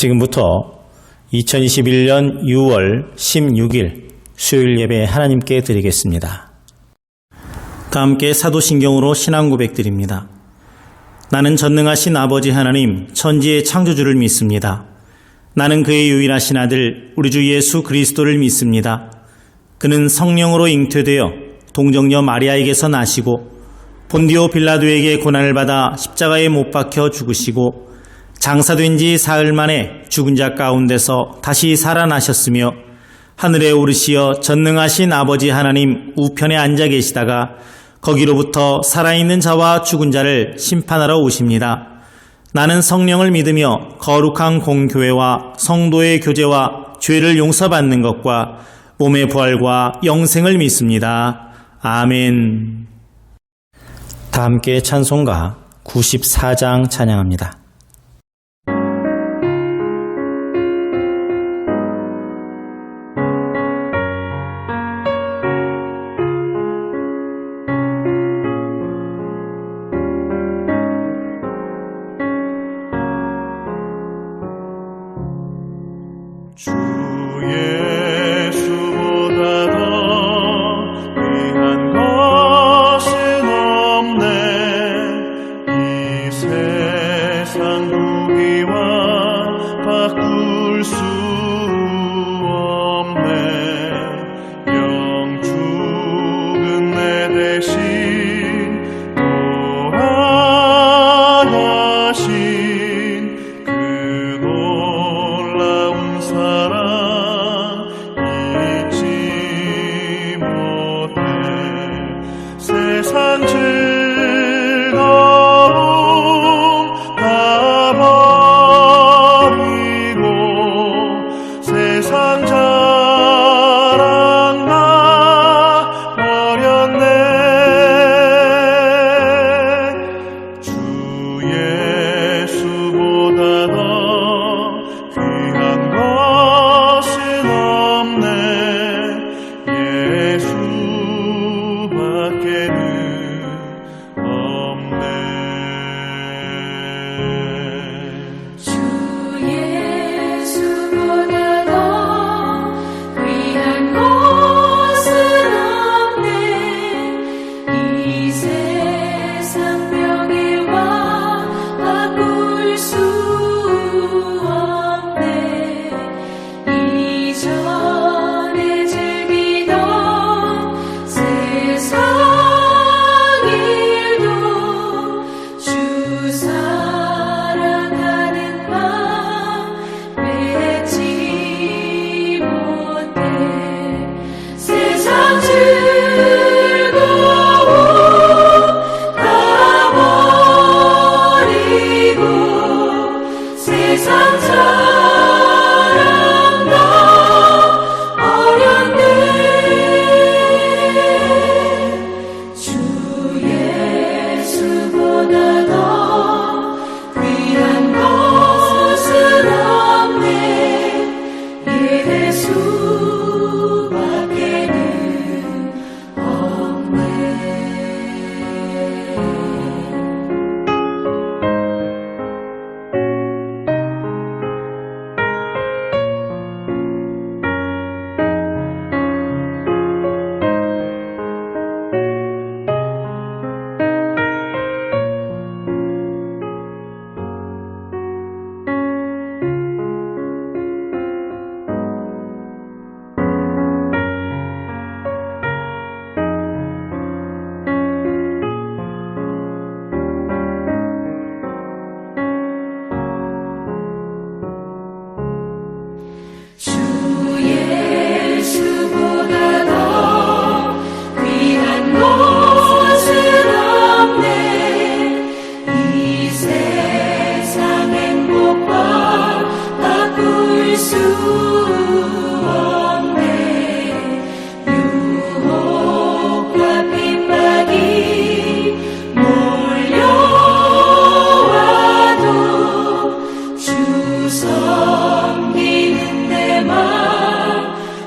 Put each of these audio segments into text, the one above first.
지금부터 2021년 6월 16일 수요일 예배 하나님께 드리겠습니다. 다 함께 사도신경으로 신앙 고백드립니다. 나는 전능하신 아버지 하나님 천지의 창조주를 믿습니다. 나는 그의 유일하신 아들 우리 주 예수 그리스도를 믿습니다. 그는 성령으로 잉태되어 동정녀 마리아에게서 나시고 본디오 빌라도에게 고난을 받아 십자가에 못 박혀 죽으시고 장사된 지 사흘 만에 죽은 자 가운데서 다시 살아나셨으며 하늘에 오르시어 전능하신 아버지 하나님 우편에 앉아 계시다가 거기로부터 살아있는 자와 죽은 자를 심판하러 오십니다. 나는 성령을 믿으며 거룩한 공교회와 성도의 교제와 죄를 용서받는 것과 몸의 부활과 영생을 믿습니다. 아멘. 다 함께 찬송가 94장 찬양합니다. 주 예수보다 더 귀한 것은 없네. 이 세상 부귀와 바꿀 수 없네. 영 죽은 내 대신 돌아가신 그 놀라운 사랑 잊지 못해. 세상 즐거움 다 버리고 세상 자랑 다 버렸네. 주 예수보다 더 귀한 것은 없네. 예수밖에는 없네. 주 예수보다 더 귀한 것은 없네. 이 세상 명예와 바꿀 수 없네. 이전에 즐기던 세상 일도 주 사랑하는 맘 맺지 못해. 세상 즐거움 다 버리고 세상 자랑 다 버렸네. 주 예수보다 더 귀한 것은 없네. 예수밖에는 없네. 주 예수보다 더 귀한 것은 없네. 이 세상 행복과 바꿀 수 없네. 유혹과 핍박이 몰려와도 주 섬기는 내 맘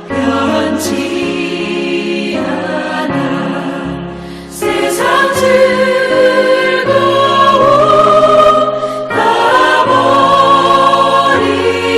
변치 않아. 세상 즐거움 다 버리고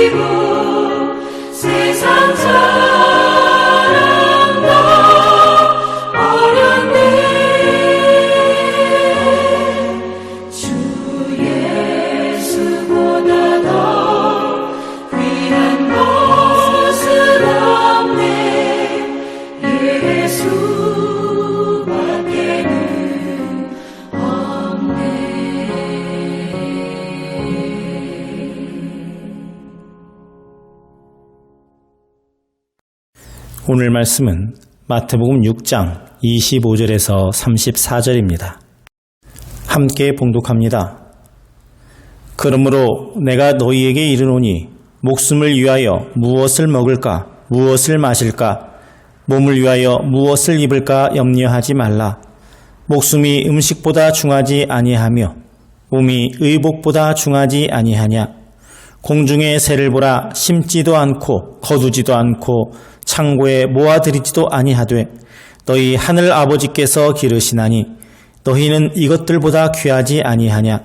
오늘 말씀은 마태복음 6장 25절에서 34절입니다. 함께 봉독합니다. 그러므로 내가 너희에게 이르노니 목숨을 위하여 무엇을 먹을까 무엇을 마실까 몸을 위하여 무엇을 입을까 염려하지 말라. 목숨이 음식보다 중하지 아니하며 몸이 의복보다 중하지 아니하냐. 공중의 새를 보라. 심지도 않고 거두지도 않고 창고에 모아들이지도 아니하되 너희 하늘 아버지께서 기르시나니 너희는 이것들보다 귀하지 아니하냐.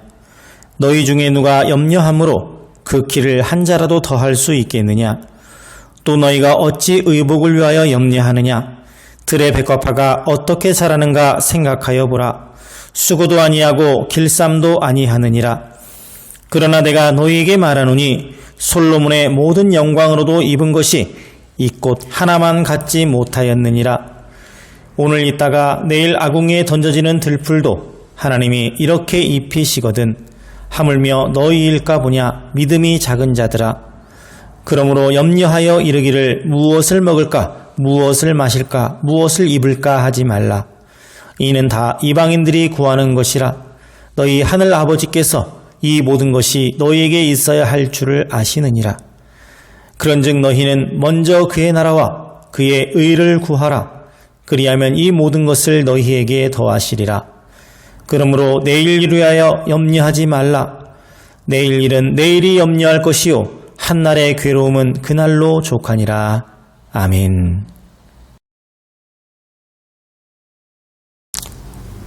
너희 중에 누가 염려함으로 그 키를 한 자라도 더할 수 있겠느냐. 또 너희가 어찌 의복을 위하여 염려하느냐. 들의 백합화가 어떻게 자라는가 생각하여 보라. 수고도 아니하고 길쌈도 아니하느니라. 그러나 내가 너희에게 말하노니 솔로몬의 모든 영광으로도 입은 것이 이 꽃 하나만 갖지 못하였느니라. 오늘 있다가 내일 아궁이에 던져지는 들풀도 하나님이 이렇게 입히시거든 하물며 너희일까 보냐. 믿음이 작은 자들아. 그러므로 염려하여 이르기를 무엇을 먹을까 무엇을 마실까 무엇을 입을까 하지 말라. 이는 다 이방인들이 구하는 것이라. 너희 하늘 아버지께서 이 모든 것이 너희에게 있어야 할 줄을 아시느니라. 그런즉 너희는 먼저 그의 나라와 그의 의를 구하라. 그리하면 이 모든 것을 너희에게 더하시리라. 그러므로 내일 일을 위하여 염려하지 말라. 내일 일은 내일이 염려할 것이요 한날의 괴로움은 그날로 족하니라. 아멘.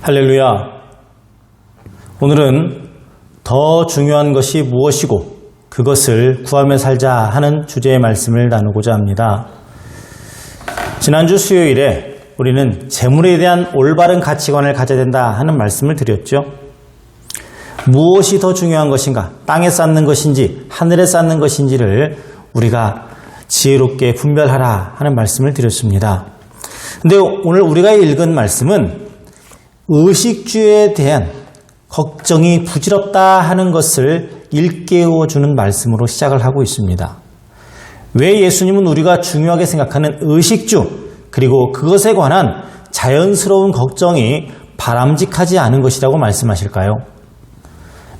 할렐루야. 오늘은 더 중요한 것이 무엇이고 그것을 구하며 살자 하는 주제의 말씀을 나누고자 합니다. 지난주 수요일에 우리는 재물에 대한 올바른 가치관을 가져야 된다 하는 말씀을 드렸죠. 무엇이 더 중요한 것인가, 땅에 쌓는 것인지 하늘에 쌓는 것인지를 우리가 지혜롭게 분별하라 하는 말씀을 드렸습니다. 근데 오늘 우리가 읽은 말씀은 의식주에 대한 걱정이 부질없다 하는 것을 일깨워주는 말씀으로 시작을 하고 있습니다. 왜 예수님은 우리가 중요하게 생각하는 의식주 그리고 그것에 관한 자연스러운 걱정이 바람직하지 않은 것이라고 말씀하실까요?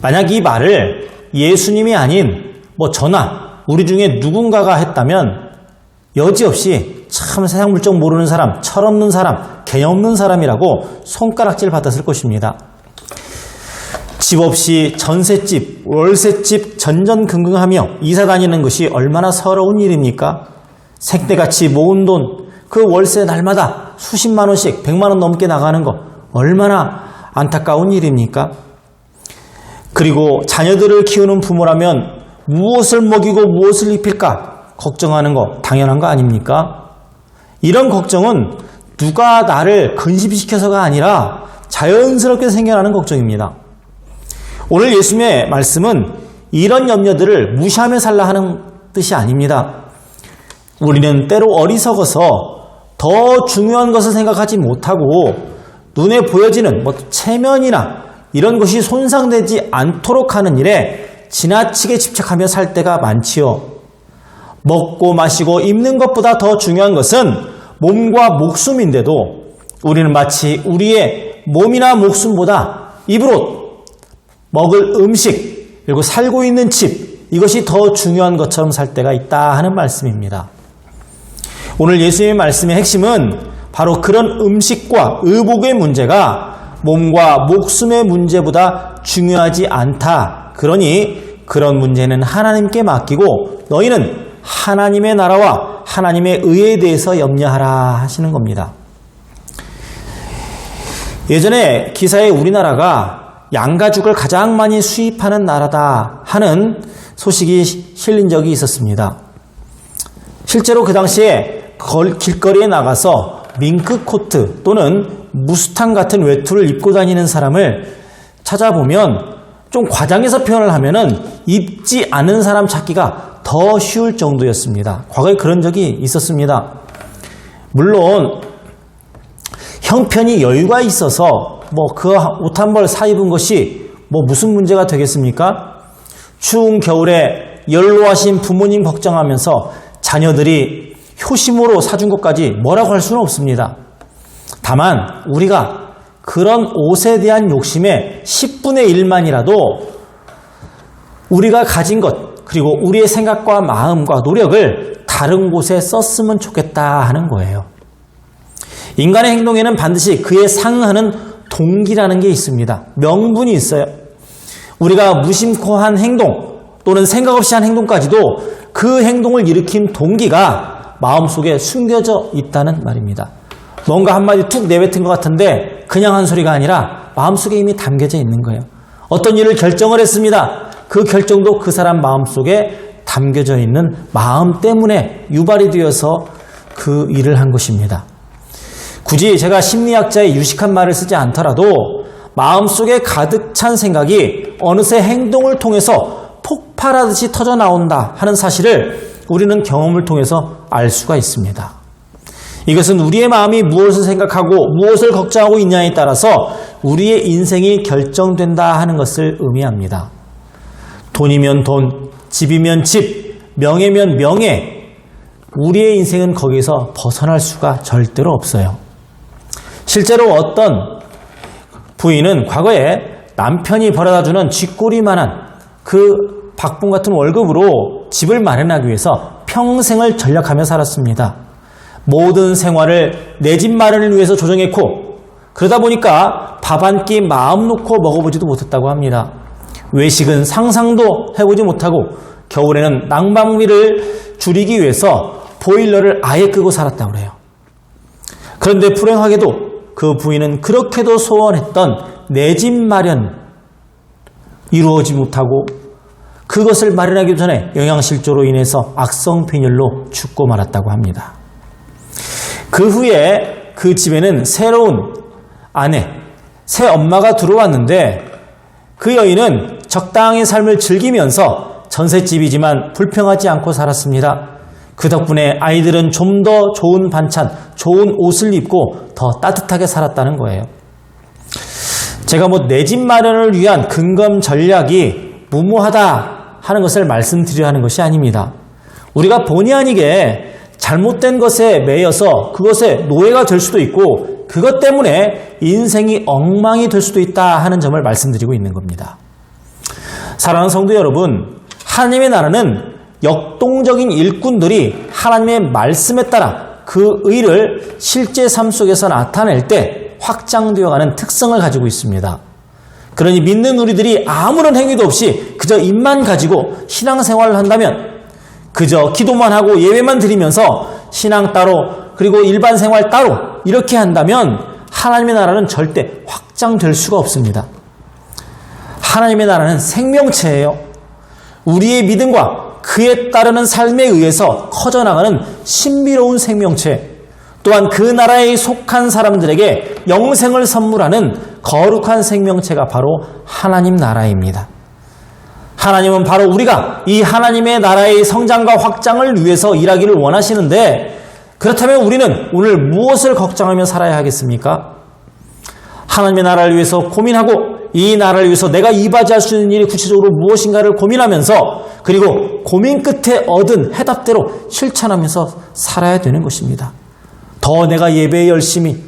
만약 이 말을 예수님이 아닌 저나 우리 중에 누군가가 했다면 여지없이 참 세상 물정 모르는 사람, 철없는 사람, 개념 없는 사람이라고 손가락질 받았을 것입니다. 집 없이 전셋집, 월셋집 전전긍긍하며 이사 다니는 것이 얼마나 서러운 일입니까? 색대같이 모은 돈, 그 월세 날마다 수십만 원씩 100만 원 넘게 나가는 거 얼마나 안타까운 일입니까? 그리고 자녀들을 키우는 부모라면 무엇을 먹이고 무엇을 입힐까 걱정하는 거 당연한 거 아닙니까? 이런 걱정은 누가 나를 근심시켜서가 아니라 자연스럽게 생겨나는 걱정입니다. 오늘 예수님의 말씀은 이런 염려들을 무시하며 살라 하는 뜻이 아닙니다. 우리는 때로 어리석어서 더 중요한 것을 생각하지 못하고 눈에 보여지는 체면이나 이런 것이 손상되지 않도록 하는 일에 지나치게 집착하며 살 때가 많지요. 먹고 마시고 입는 것보다 더 중요한 것은 몸과 목숨인데도 우리는 마치 우리의 몸이나 목숨보다 입을 옷, 먹을 음식, 그리고 살고 있는 집, 이것이 더 중요한 것처럼 살 때가 있다 하는 말씀입니다. 오늘 예수님의 말씀의 핵심은 바로 그런 음식과 의복의 문제가 몸과 목숨의 문제보다 중요하지 않다. 그러니 그런 문제는 하나님께 맡기고 너희는 하나님의 나라와 하나님의 의에 대해서 염려하라 하시는 겁니다. 예전에 기사에 우리나라가 양가죽을 가장 많이 수입하는 나라다 하는 소식이 실린 적이 있었습니다. 실제로 그 당시에 길거리에 나가서 밍크코트 또는 무스탕 같은 외투를 입고 다니는 사람을 찾아보면 좀 과장해서 표현을 하면은 입지 않은 사람 찾기가 더 쉬울 정도였습니다. 과거에 그런 적이 있었습니다. 물론 형편이 여유가 있어서 그 옷 한 벌 사 입은 것이 무슨 문제가 되겠습니까? 추운 겨울에 연로하신 부모님 걱정하면서 자녀들이 효심으로 사준 것까지 뭐라고 할 수는 없습니다. 다만 우리가 그런 옷에 대한 욕심의 10분의 1만이라도 우리가 가진 것, 그리고 우리의 생각과 마음과 노력을 다른 곳에 썼으면 좋겠다 하는 거예요. 인간의 행동에는 반드시 그에 상응하는 동기라는 게 있습니다. 명분이 있어요. 우리가 무심코 한 행동 또는 생각 없이 한 행동까지도 그 행동을 일으킨 동기가 마음속에 숨겨져 있다는 말입니다. 뭔가 한마디 툭 내뱉은 것 같은데 그냥 한 소리가 아니라 마음속에 이미 담겨져 있는 거예요. 어떤 일을 결정을 했습니다. 그 결정도 그 사람 마음속에 담겨져 있는 마음 때문에 유발이 되어서 그 일을 한 것입니다. 굳이 제가 심리학자의 유식한 말을 쓰지 않더라도 마음속에 가득 찬 생각이 어느새 행동을 통해서 폭발하듯이 터져 나온다 하는 사실을 우리는 경험을 통해서 알 수가 있습니다. 이것은 우리의 마음이 무엇을 생각하고 무엇을 걱정하고 있냐에 따라서 우리의 인생이 결정된다 하는 것을 의미합니다. 돈이면 돈, 집이면 집, 명예면 명예, 우리의 인생은 거기서 벗어날 수가 절대로 없어요. 실제로 어떤 부인은 과거에 남편이 벌어다주는 쥐꼬리만한 그 박봉 같은 월급으로 집을 마련하기 위해서 평생을 전력하며 살았습니다. 모든 생활을 내 집 마련을 위해서 조정했고 그러다 보니까 밥 한 끼 마음 놓고 먹어보지도 못했다고 합니다. 외식은 상상도 해보지 못하고 겨울에는 난방비를 줄이기 위해서 보일러를 아예 끄고 살았다고 그래요. 그런데 불행하게도 그 부인은 그렇게도 소원했던 내 집 마련 이루어지지 못하고 그것을 마련하기 전에 영양실조로 인해서 악성빈혈로 죽고 말았다고 합니다. 그 후에 그 집에는 새로운 아내, 새 엄마가 들어왔는데 그 여인은 적당히 삶을 즐기면서 전셋집이지만 불평하지 않고 살았습니다. 그 덕분에 아이들은 좀 더 좋은 반찬, 좋은 옷을 입고 더 따뜻하게 살았다는 거예요. 제가 내 집 마련을 위한 근검 전략이 무모하다 하는 것을 말씀드려 하는 것이 아닙니다. 우리가 본의 아니게 잘못된 것에 매여서 그것에 노예가 될 수도 있고 그것 때문에 인생이 엉망이 될 수도 있다 하는 점을 말씀드리고 있는 겁니다. 사랑하는 성도 여러분, 하나님의 나라는 역동적인 일꾼들이 하나님의 말씀에 따라 그 의를 실제 삶 속에서 나타낼 때 확장되어가는 특성을 가지고 있습니다. 그러니 믿는 우리들이 아무런 행위도 없이 그저 입만 가지고 신앙생활을 한다면, 그저 기도만 하고 예배만 드리면서 신앙 따로 그리고 일반 생활 따로 이렇게 한다면 하나님의 나라는 절대 확장될 수가 없습니다. 하나님의 나라는 생명체예요. 우리의 믿음과 그에 따르는 삶에 의해서 커져나가는 신비로운 생명체, 또한 그 나라에 속한 사람들에게 영생을 선물하는 거룩한 생명체가 바로 하나님 나라입니다. 하나님은 바로 우리가 이 하나님의 나라의 성장과 확장을 위해서 일하기를 원하시는데, 그렇다면 우리는 오늘 무엇을 걱정하며 살아야 하겠습니까? 하나님의 나라를 위해서 고민하고 이 나라를 위해서 내가 이바지할 수 있는 일이 구체적으로 무엇인가를 고민하면서, 그리고 고민 끝에 얻은 해답대로 실천하면서 살아야 되는 것입니다. 더 내가 예배에 열심히,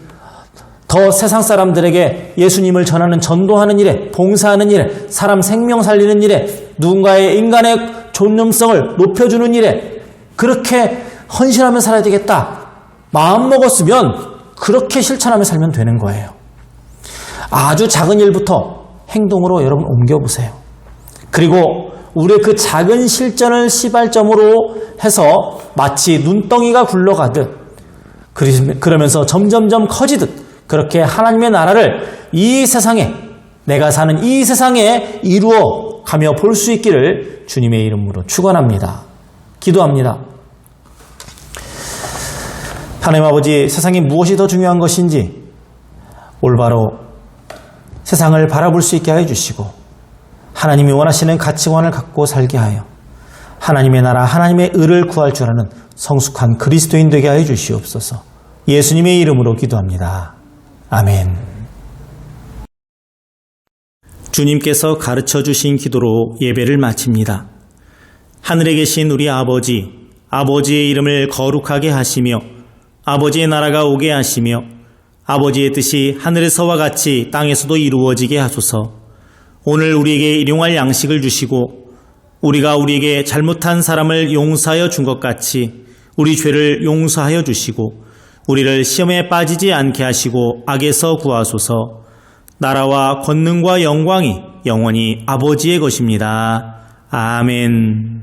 더 세상 사람들에게 예수님을 전하는 전도하는 일에, 봉사하는 일에, 사람 생명 살리는 일에, 누군가의 인간의 존엄성을 높여주는 일에 그렇게 헌신하며 살아야 되겠다. 마음 먹었으면 그렇게 실천하며 살면 되는 거예요. 아주 작은 일부터 행동으로 여러분 옮겨보세요. 그리고 우리의 그 작은 실전을 시발점으로 해서 마치 눈덩이가 굴러가듯, 그러면서 점점점 커지듯 그렇게 하나님의 나라를 이 세상에, 내가 사는 이 세상에 이루어 가며 볼 수 있기를 주님의 이름으로 축원합니다. 기도합니다. 하나님 아버지, 세상에 무엇이 더 중요한 것인지 올바로 세상을 바라볼 수 있게 하여 주시고, 하나님이 원하시는 가치관을 갖고 살게 하여 하나님의 나라, 하나님의 의를 구할 줄 아는 성숙한 그리스도인 되게 하여 주시옵소서. 예수님의 이름으로 기도합니다. 아멘. 주님께서 가르쳐 주신 기도로 예배를 마칩니다. 하늘에 계신 우리 아버지, 아버지의 이름을 거룩하게 하시며 아버지의 나라가 오게 하시며 아버지의 뜻이 하늘에서와 같이 땅에서도 이루어지게 하소서. 오늘 우리에게 일용할 양식을 주시고 우리가 우리에게 잘못한 사람을 용서하여 준 것 같이 우리 죄를 용서하여 주시고 우리를 시험에 빠지지 않게 하시고 악에서 구하소서. 나라와 권능과 영광이 영원히 아버지의 것입니다. 아멘.